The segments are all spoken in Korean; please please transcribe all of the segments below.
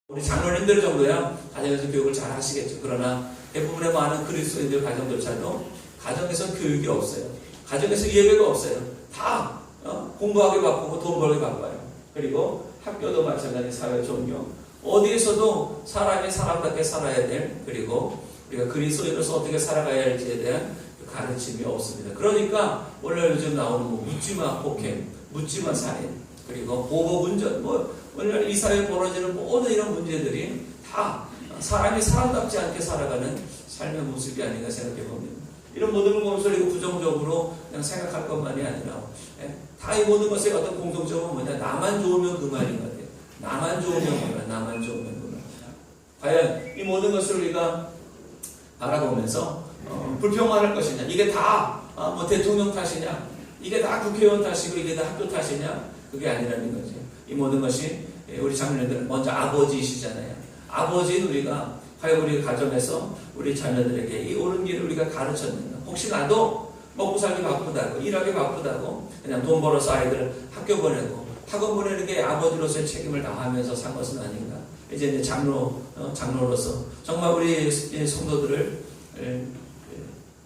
우리 장로님들 정도야 가정에서 교육을 잘 하시겠죠. 그러나 대부분의 많은 그리스도인들 가정조차도 가정에서 교육이 없어요. 가정에서 예배가 없어요. 다 공부하게 바쁘고 돈 벌게 바빠요. 그리고 학교도 마찬가지, 사회 종교 어디에서도 사람이 사람답게 살아야 될, 그리고 우리가 그리스도인으로서 어떻게 살아가야 할지에 대한 가르침이 없습니다. 그러니까 원래 요즘 나오는 묻지마 폭행, 묻지마 살인, 그리고 보복운전, 오늘 이 사회에 벌어지는 모든 이런 문제들이 다 사람이 사람답지 않게 살아가는 삶의 모습이 아닌가 생각해 봅니다. 이런 모든 것을 이거 부정적으로 그냥 생각할 것만이 아니라 다 이 모든 것의 어떤 공통점은 뭐냐? 나만 좋으면 그만인 것 같아요. 나만 좋으면 그만, 나만 좋으면 그만. 과연 이 모든 것을 우리가 바라보면서 불평할 것이냐? 이게 다 대통령 탓이냐? 이게 다 국회의원 탓이고 이게 다 학교 탓이냐? 그게 아니라는 거죠. 이 모든 것이 우리 장로님들은 먼저 아버지이시잖아요. 아버지인 우리가 과연 우리 가정에서 우리 자녀들에게 이 옳은 길을 우리가 가르쳤는가? 혹시 나도 먹고 살기 바쁘다고, 일하기 바쁘다고 그냥 돈 벌어서 아이들을 학교 보내고 학원 보내는 게 아버지로서의 책임을 다하면서 산 것은 아닌가? 이제 장로로서 정말 우리 성도들을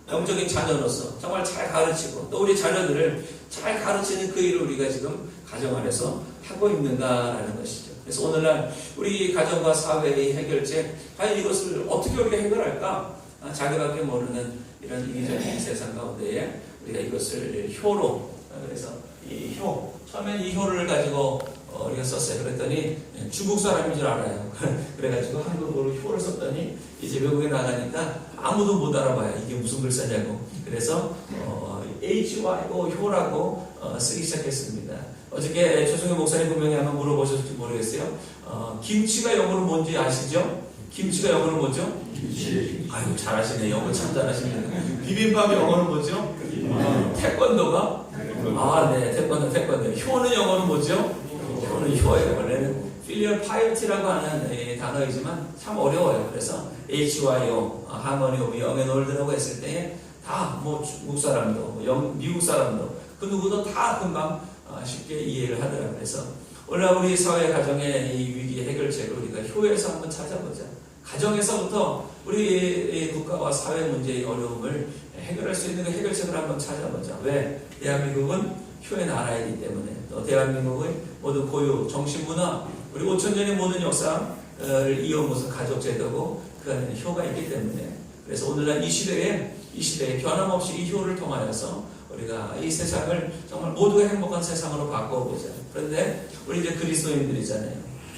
영적인 자녀로서 정말 잘 가르치고 또 우리 자녀들을 잘 가르치는 그 일을 우리가 지금 가정 안에서 하고 있는가라는 것이죠. 그래서 오늘날 우리 가정과 사회의 해결책, 과연 이것을 어떻게 우리가 해결할까? 자기밖에 모르는 이런 이기적인 세상 가운데에 우리가 이것을 효로, 그래서 이 효, 처음엔 이 효를 가지고 우리가 썼어요. 그랬더니 중국 사람인 줄 알아요. 그래가지고 한국어로 효를 썼더니 이제 외국에 나가니까 아무도 못 알아봐요. 이게 무슨 글자냐고. 그래서 HYO 효라고 쓰기 시작했습니다. 어저께 최승현 목사님 분명히 한번 물어보셨을지 모르겠어요. 김치가 영어로 뭔지 아시죠? 김치가 영어로 뭐죠? 김치. 아이고 잘하시네. 영어 참 잘하시네. 비빔밥 영어로 뭐죠? 태권도가? 네, 태권도. 효는 영어로 뭐죠? 효는 효예요. 원래는 필리얼 파이어티라고 하는 단어이지만 참 어려워요. 그래서 HYO, 하모니 오브 영앤 올드라고 했을 때 다 중국 사람도, 미국 사람도 그 누구도 다 금방 쉽게 이해를 하더라고요. 그래서 오늘 우리 사회 가정의 이 위기 해결책을 우리가 효에서 한번 찾아보자. 가정에서부터 우리 국가와 사회 문제의 어려움을 해결할 수 있는 그 해결책을 한번 찾아보자. 왜? 대한민국은 효의 나라이기 때문에, 또 대한민국의 모든 고유, 정신문화, 우리 5,000년의 모든 역사를 이어온 것은 가족제도고 그 안에는 효가 있기 때문에, 그래서 오늘날 이 시대에 변함없이 이 효를 통하여서 우리가 이 세상을 정말 모두가 행복한 세상으로 바꿔보자. 그런데 우리 이제 그리스도인들이잖아요.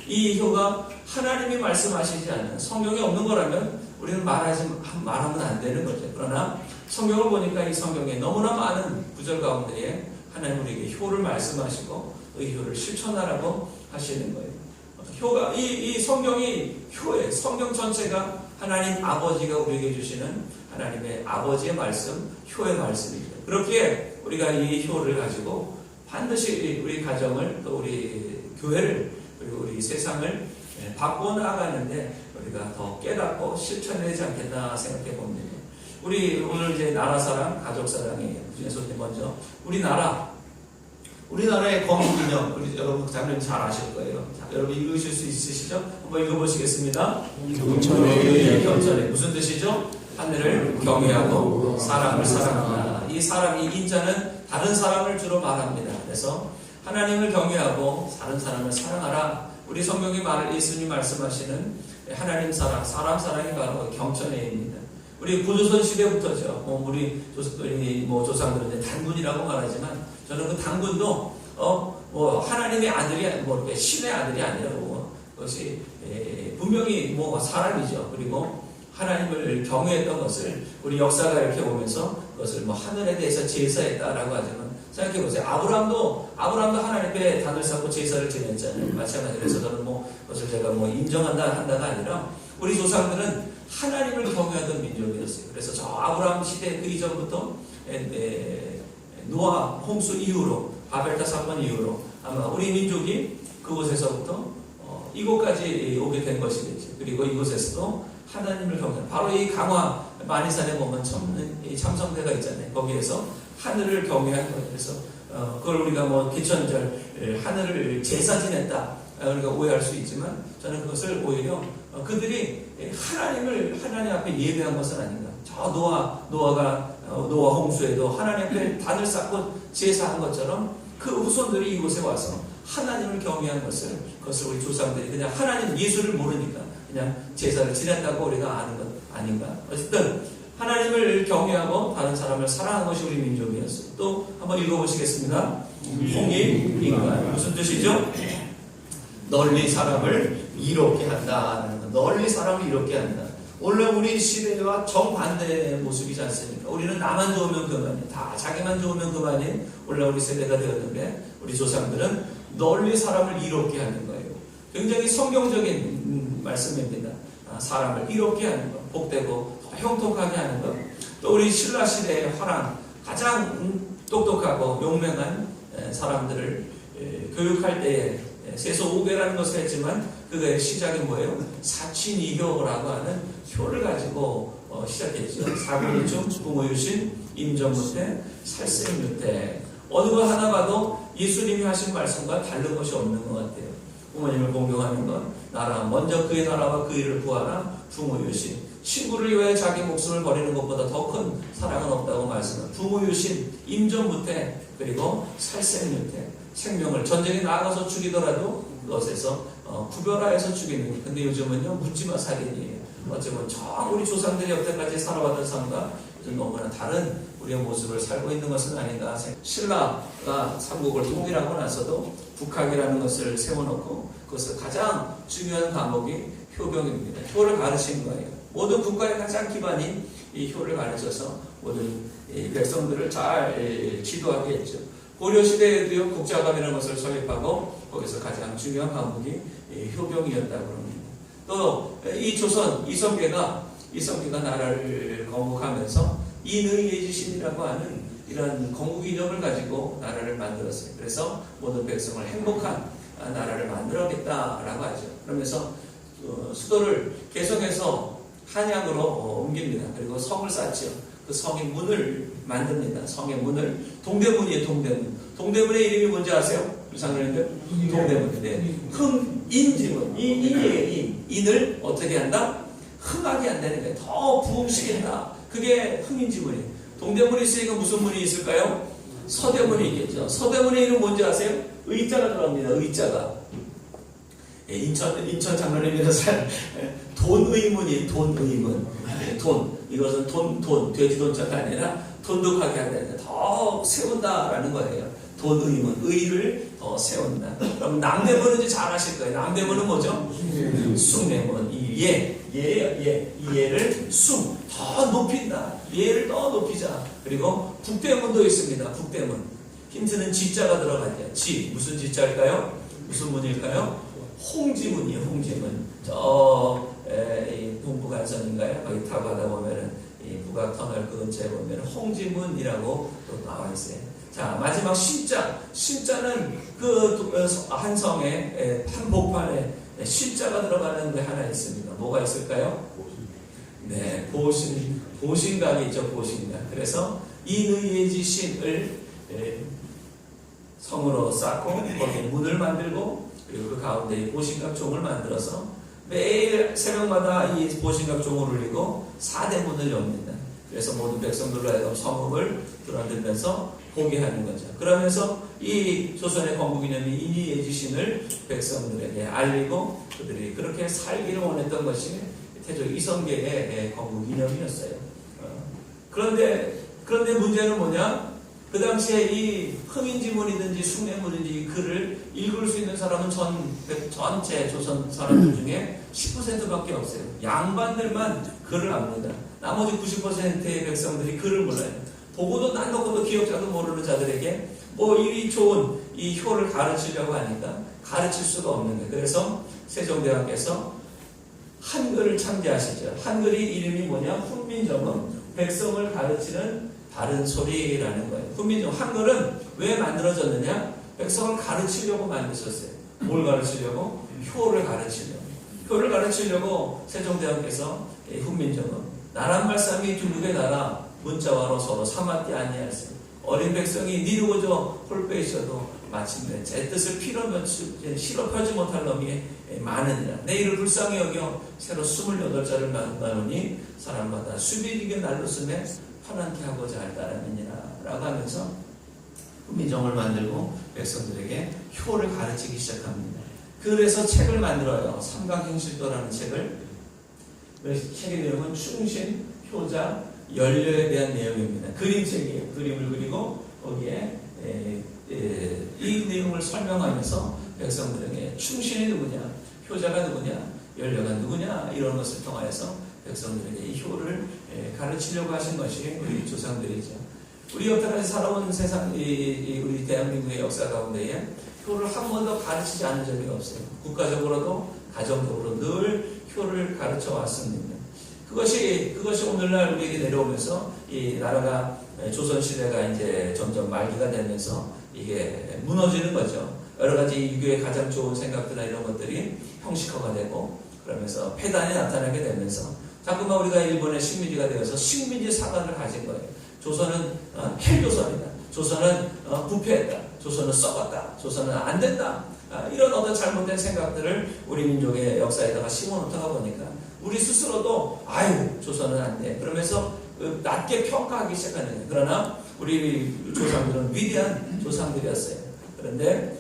이 효가 하나님이 말씀하시지 않는, 성경에 없는 거라면 우리는 말하면 안 되는 거죠. 그러나 성경을 보니까 이 성경에 너무나 많은 구절 가운데에 하나님 우리에게 효를 말씀하시고 이 효를 실천하라고 하시는 거예요. 효가, 이 성경이 효예요. 성경 전체가 하나님 아버지가 우리에게 주시는 하나님의 아버지의 말씀, 효의 말씀이죠. 그렇기에 우리가 이 효를 가지고 반드시 우리 가정을, 또 우리 교회를, 그리고 우리 세상을 바꿔 나가는데 우리가 더 깨닫고 실천되지 않겠나 생각해 봅니다. 우리 오늘 이제 나라 사랑, 가족 사랑이에요. 그중에서 먼저 우리나라의 건국기념, 우리 여러분 장면 잘 아실 거예요. 자, 여러분 읽으실 수 있으시죠? 한번 읽어보시겠습니다. 경천에 무슨 뜻이죠? 하늘을 경외하고 사람을 사랑한다. 이 사람이 인자는 다른 사람을 주로 말합니다. 그래서 하나님을 경외하고 다른 사람을 사랑하라. 우리 성경이 예수님 말씀하시는 하나님 사랑, 사람 사랑이 바로 경천회입니다. 우리 구조선 시대부터죠. 우리 조상들은 단군이라고 말하지만 저는 그 단군도 하나님의 아들이 이렇게 신의 아들이 아니라고, 그것이 분명히 사람이죠. 그리고 하나님을 경외했던 것을 우리 역사가 이렇게 보면서 그것을 하늘에 대해서 제사했다라고 하지만 생각해보세요. 아브라함도 하나님께 단을 쌓고 제사를 지냈잖아요. 마찬가지로. 그래서 저는 그것을 제가 인정한다가 아니라 우리 조상들은 하나님을 경외하던 민족이었어요. 그래서 저 아브라함 시대 그 이전부터 노아 홍수 이후로, 바벨탑 사건 이후로 아마 우리 민족이 그곳에서부터 이곳까지 오게 된 것이겠죠. 그리고 이곳에서도 하나님을 경외하는, 바로 이 강화 만이산에 보면 이 참성대가 있잖아요. 거기에서 하늘을 경외한 거예요. 그래서 그걸 우리가 기천절 하늘을 제사 지냈다, 우리가 오해할 수 있지만 저는 그것을 오히려 그들이 하나님 앞에 예배한 것은 아닌가. 저 노아가 노아 홍수에도 하나님 앞에 단을 쌓고 제사한 것처럼 그 후손들이 이곳에 와서 하나님을 경외한 그것을 우리 조상들이 그냥 하나님 예수를 모르니까 그냥 제사를 지냈다고 우리가 아는 것 아닌가. 어쨌든 하나님을 경외하고 다른 사람을 사랑하는 것이 우리 민족이었어요. 또 한번 읽어보시겠습니다. 홍익인간 무슨 뜻이죠? 널리 사람을 이롭게 한다. 널리 사람을 이롭게 한다. 원래 우리 시대와 정반대의 모습이지 않습니까? 우리는 나만 좋으면 그만이, 다 자기만 좋으면 그만이 원래 우리 세대가 되었는데 우리 조상들은 널리 사람을 이롭게 하는 거예요. 굉장히 성경적인 말씀입니다. 사람을 이롭게 하는 것, 복되고 더 형통하게 하는 것. 또 우리 신라 시대의 화랑 가장 똑똑하고 용맹한 사람들을 교육할 때에 세소 5배라는 것을 했지만 그거의 시작이 뭐예요? 사친이교라고 하는 효를 가지고 시작했죠. 사군이중, 부모유신, 임전무태, 살생유태. 어느 거 하나 봐도 예수님이 하신 말씀과 다른 것이 없는 것 같아요. 부모님을 공경하는 것, 나라 먼저 그의 나라와 그 일을 구하라, 부모유신. 친구를 위해 자기 목숨을 버리는 것보다 더 큰 사랑은 없다고 말씀합니다. 부모유신, 임전무태, 그리고 살생유태. 생명을 전쟁에 나가서 죽이더라도 그것에서 구별하여서 죽이는. 근데 요즘은요 묻지마 살인이에요. 어쩌면 우리 조상들이 여태까지 살아왔던 삶과 요즘 너무나 다른 우리의 모습을 살고 있는 것은 아닌가. 신라가 삼국을 통일하고 나서도 북학이라는 것을 세워놓고 그것을 가장 중요한 과목이 효경입니다. 효를 가르친 거예요. 모든 국가의 가장 기반인 이 효를 가르쳐서 모든 백성들을 잘 지도하게 했죠. 고려시대에도요 국자감이라는 것을 설립하고 거기서 가장 중요한 과목이 효경이었다고 합니다. 또 이 조선 이성계가 나라를 건국하면서 인의예지신이라고 하는 이런 건국 이념을 가지고 나라를 만들었어요. 그래서 모든 백성을 행복한 나라를 만들어야겠다라고 하죠. 그러면서 수도를 개성에서 한양으로 옮깁니다. 그리고 성을 쌓죠. 그 성의 문을 만듭니다. 성의 문을 동대문이에요. 동대문의 이름이 뭔지 아세요? 장로님들? 동대문. 네. 흥인지문. 인이에요. 인을 어떻게 한다? 흥하게 한다는 거예요. 더 부흥시킨다. 그게 흥인지문이에요. 동대문이 있으니까 무슨 문이 있을까요? 서대문이 있겠죠. 서대문의 이름 뭔지 아세요? 의자가 들어갑니다. 의자가. 인천 장로님께서 돈의문이에요. 돈의문. 돈. 이것은 돈. 돼지돈자가 아니라 돈독하게 한다는 더 세운다라는 거예요. 돈의문. 의를 더 세운다. 그럼 남대문은 이제 잘 아실 거예요. 남대문은 뭐죠? 숭례문. 예를 더 높인다. 예를 더 높이자. 그리고 북대문도 있습니다. 북대문. 힌트는 지자가 들어가죠. 무슨 지자일까요? 무슨 문일까요? 홍지문이에요. 홍지문. 동부간선인가요? 거기 타고 가다 보면은 이 북악터널 그 근처에 보면은 홍지문이라고 또 나와 있어요. 자, 마지막 신자는 그 한 성에 한복판에 신자가 들어가는 데 하나 있습니다. 뭐가 있을까요? 네, 보신각이 있죠. 보신각. 그래서 인의예지신을 성으로 쌓고 거기에 문을 만들고 그리고 그 가운데 보신각 종을 만들어서 매일 새벽마다 이 보신각 종을 울리고 4대문을 엽니다. 그래서 모든 백성들로 하여금 성읍을 드러들면서 보게 하는 거죠. 그러면서 이 조선의 건국이념이 인의예지신을 백성들에게 알리고 그들이 그렇게 살기를 원했던 것이 태조 이성계의 건국이념이었어요. 그런데 문제는 뭐냐? 그 당시에 이 흥인지문이든지 숭례문이든지 이 글을 읽을 수 있는 사람은 전체 조선 사람들 중에 10%밖에 없어요. 양반들만 글을 압니다. 나머지 90%의 백성들이 글을 몰라요. 보고도 난 놓고도 기억자도 모르는 자들에게 뭐 이리 좋은 이 효를 가르치려고 하니까 가르칠 수가 없는 거예요. 그래서 세종대왕께서 한글을 창제하시죠. 한글이 이름이 뭐냐? 훈민정음, 백성을 가르치는 바른 소리라는 거예요. 훈민정음, 한글은 왜 만들어졌느냐? 백성을 가르치려고 만드셨어요. 뭘 가르치려고? 효를 가르치려고. 효를 가르치려고 세종대왕께서 훈민정음, 나란 말씀이 중국의 나라 문자와로 서로 삼았디 아니하였어요. 어린 백성이 니르고저 홀빼 있어도 마침내 제 뜻을 실어 펴지 못할 놈이 많으니라. 내 이를 불쌍히 여겨 새로 28자를 낳으니 사람마다 수비리게 날로 쓰매 편안케 하고자 할 따름이니라 라고 하면서 민정을 만들고 백성들에게 효를 가르치기 시작합니다. 그래서 책을 만들어요. 삼각형실도라는 책을. 책의 내용은 충신, 효자, 연료에 대한 내용입니다. 그림책이에요. 그림을 그리고 거기에 이 내용을 설명하면서 백성들에게 충신이 누구냐, 효자가 누구냐, 연료가 누구냐 이런 것을 통하여서 백성들에게 이 효를 가르치려고 하신 것이 우리 조상들이죠. 우리 여태까지 살아온 세상, 우리 대한민국의 역사 가운데에 효를 한 번도 가르치지 않은 적이 없어요. 국가적으로도 가정적으로 늘 효를 가르쳐 왔습니다. 그것이 오늘날 우리에게 내려오면서 이 나라가 조선시대가 이제 점점 말기가 되면서 이게 무너지는 거죠. 여러 가지 유교의 가장 좋은 생각들이나 이런 것들이 형식화가 되고 그러면서 폐단이 나타나게 되면서 자꾸만 우리가 일본의 식민지가 되어서 식민지 사관을 가진 거예요. 조선은 헬조선이다. 조선은 부패했다. 조선은 썩었다. 조선은 안 된다. 이런 어떤 잘못된 생각들을 우리 민족의 역사에다가 심어놓다가 보니까 우리 스스로도 조선은 안 돼. 그러면서 낮게 평가하기 시작하는 거예요. 그러나 우리 조상들은 위대한 조상들이었어요. 그런데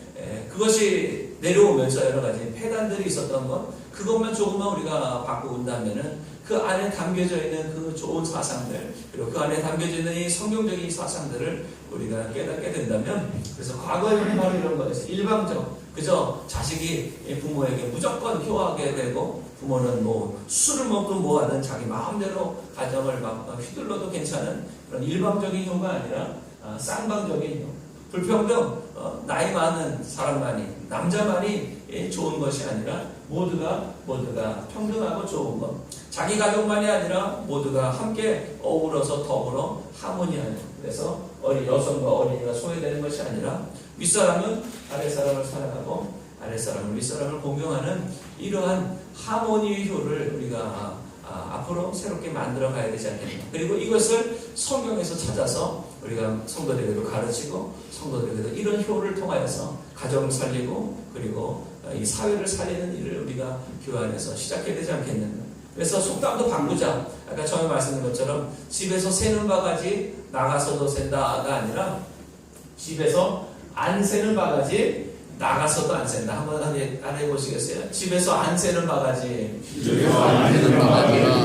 그것이 내려오면서 여러 가지 폐단들이 있었던 것, 그것만 조금만 우리가 바꾸온다면은 그 안에 담겨져 있는 그 좋은 사상들, 그리고 그 안에 담겨져 있는 이 성경적인 사상들을 우리가 깨닫게 된다면, 그래서 과거에는 바로 이런 거였어요. 일방적, 그저 자식이 부모에게 무조건 효하게 되고, 부모는 뭐 술을 먹든 뭐 하든 자기 마음대로 가정을 막 휘둘러도 괜찮은 그런 일방적인 효가 아니라 쌍방적인 효. 불평등, 나이 많은 사람만이, 남자만이 좋은 것이 아니라 모두가 평등하고 좋은 것. 자기 가족만이 아니라 모두가 함께 어우러서 더불어 하모니하는. 그래서 여성과 어린이가 소외되는 것이 아니라 윗사람은 아랫사람을 사랑하고 아랫사람은 윗사람을 공경하는 이러한 하모니의 효를 우리가 앞으로 새롭게 만들어 가야 되지 않겠나. 그리고 이것을 성경에서 찾아서 우리가 성도들에게도 가르치고 성도들에게도 이런 효를 통하여서 가정을 살리고 그리고 이 사회를 살리는 일을 우리가 교회 안에서 시작해야 되지 않겠는가. 그래서 속담도 바꾸자. 아까 처음에 말씀드린 것처럼 집에서 새는 바가지 나가서도 샌다가 아니라 집에서 안 새는 바가지 나가서도 안 샌다. 한번 안 해보시겠어요? 집에서 안 새는 바가지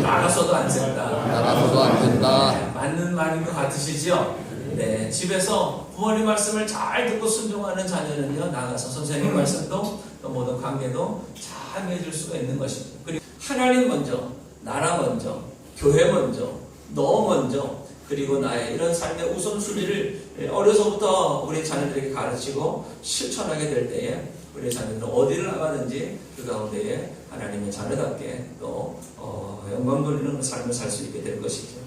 나가서도 안 샌다. 나가서도 안 된다. 네, 맞는 말인 것 같으시죠? 네, 집에서 부모님 말씀을 잘 듣고 순종하는 자녀는요, 나가서 선생님 말씀도 또 모든 관계도 잘 맺을 수가 있는 것입니다. 그리고 하나님 먼저, 나라 먼저, 교회 먼저, 너 먼저, 그리고 나의 이런 삶의 우선순위를 어려서부터 우리 자녀들에게 가르치고 실천하게 될 때에 우리 자녀들은 어디를 나가든지 그 가운데에 하나님의 자녀답게 또 영광 돌리는 삶을 살 수 있게 될 것이죠.